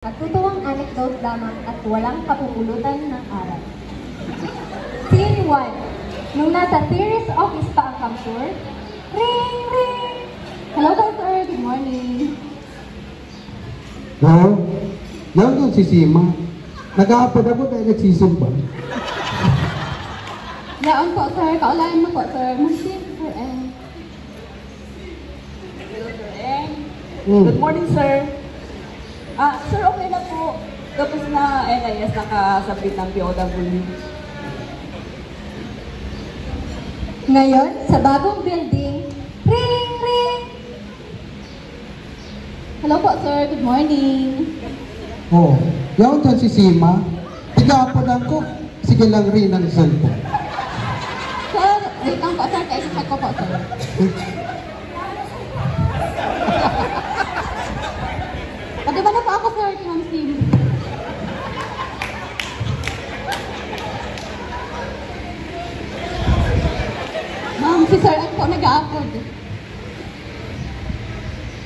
Natutuwang anecdote lamang at walang kapupulutan ng aral. Scene 1. Nung nasa theories office pa ang Kamsur, ring, ring! Hello, sir. Good morning. No? Yan yung si Sima. Nag-aapod ako dahil nagsisimba. Yaon po, sir. Kaulayan mo po, sir. Mag-sim, sir. Hello, Sir Eng. Good morning, sir. Sir, okay na po. Tapos na NIS nakasabit ng POW. Ngayon, sa bagong building, ring, ring! Hello po, sir. Good morning. Oh, yan yung si Sima. Tiga-apodan ko. Sige lang rin ang cellphone. Sir, wait lang po, sir. Kaisa ko po, sir. Pwede ba na po ako, sir? Ma'am Sim. Ma'am, si sir ang po nag-aapod.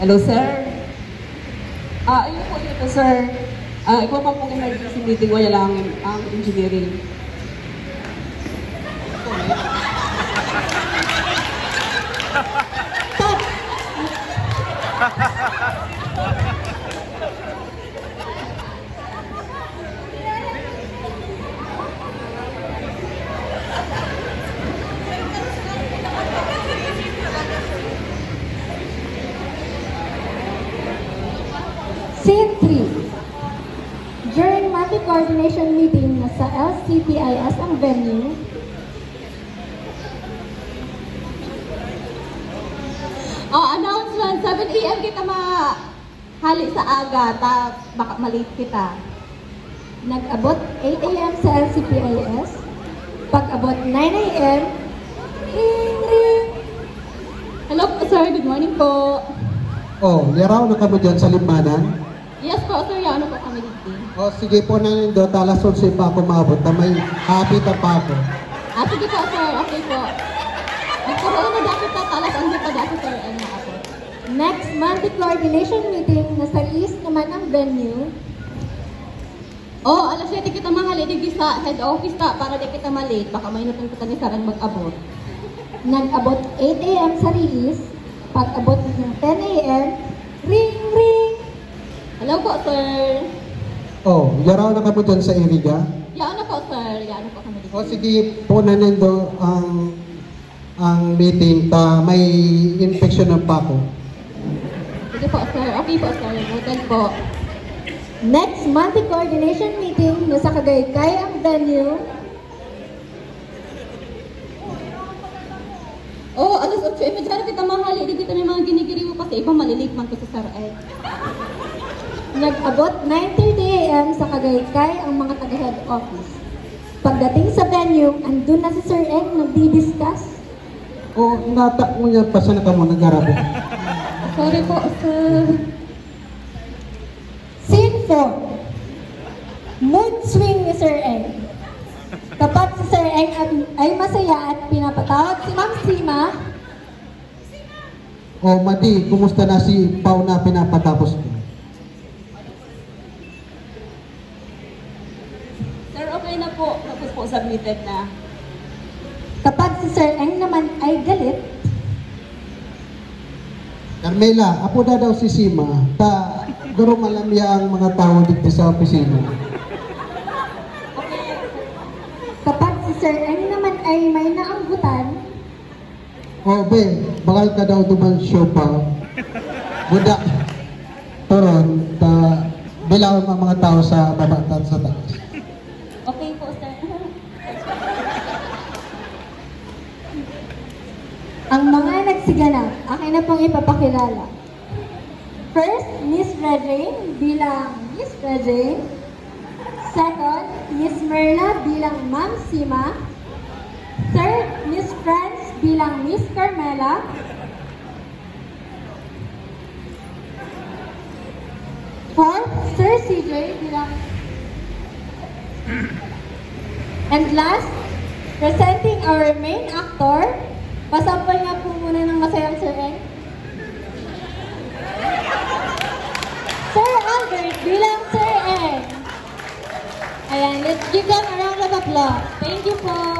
Hello, sir. Ayun po ito, sir. Ikaw pa pong emergency meeting, wala lang ang engineering. Scene 3. During monthly coordination meeting na sa LCPIS ang venue, announcement, 7 AM kita mahali sa aga, baka malate kita. Nag-abot 8 AM sa LCPIS, pag-abot 9 AM, ring, ring. Hello po, sir. Good morning po. Oh, yaraw na kami dyan sa limanan. Yes po, sir. Ano po kami dito? Oh, sige po na nindo. Talas 11 pa ako maabot. May hapit pa ako. Sige po, sir. Okay po. Nagkaroon na dapat na talas ang pa dati, sir. Next monthly coordination meeting na sa east naman ang venue. Alas 7 kita mahali di sa head office ta para di kita malate. Baka may natang kita ni Sarang mag-abot. Nag-abot 8 AM sa Riis. Pag-abot ng 10 AM, ring, ring! Hello po, sir. Oh, yaraw na kami dyan sa area. Yan na po, sir. Yan na po kami dito. Oh, sige po na nindo ang meeting ta may infection ng pako. Sige po, sir. Okay po, sir. Noted po. Next monthly coordination meeting na sa Kagaykay ang venue. Alas 8. Medyo kita mahali. Di kita may mga ginigiri mo kasi iba malilit man ko sa Sir Ed. Nag-abot 9:30 AM sa Kagaykay ang mga taga-head office. Pagdating sa venue, andun na si Sir Ed nagdi-discuss. Oh, natak mo yan pa sa nakamo nag-arabo. Sorry po, sir. Scene 4. Mood swing ni Sir Eng. Kapag si Sir Eng ay masaya at pinapatawag si Ma'am Sima. Oh, Madi, kumusta na si Pao na pinapatapos ko? Sir, okay na po. Tapos po submitted na. Kapag si Sir Eng naman ay galit, Carmela, apo na daw si Sima, guro malamya ang mga tao dito sa opisina. kapag si Sir Eng naman ay may naanggutan, Oh, be, bakal ka daw duman show pa. Budak, turon, bilawan ang mga tao sa babatan sa taas. okay po, sir. Ang mga nagsiganap, akin na pong ipapakilala. First, Miss Regine bilang Miss Regine. Second, Miss Merla bilang Ma'am Sima. Third, Miss Franz bilang Miss Carmela. Fourth, Sir CJ bilang... And last, presenting our main actor. Pasampol nga po muna ng masayang Sir Eng. Sir Albert bilang Sir Ayan, let's give them a round of applause. Thank you po.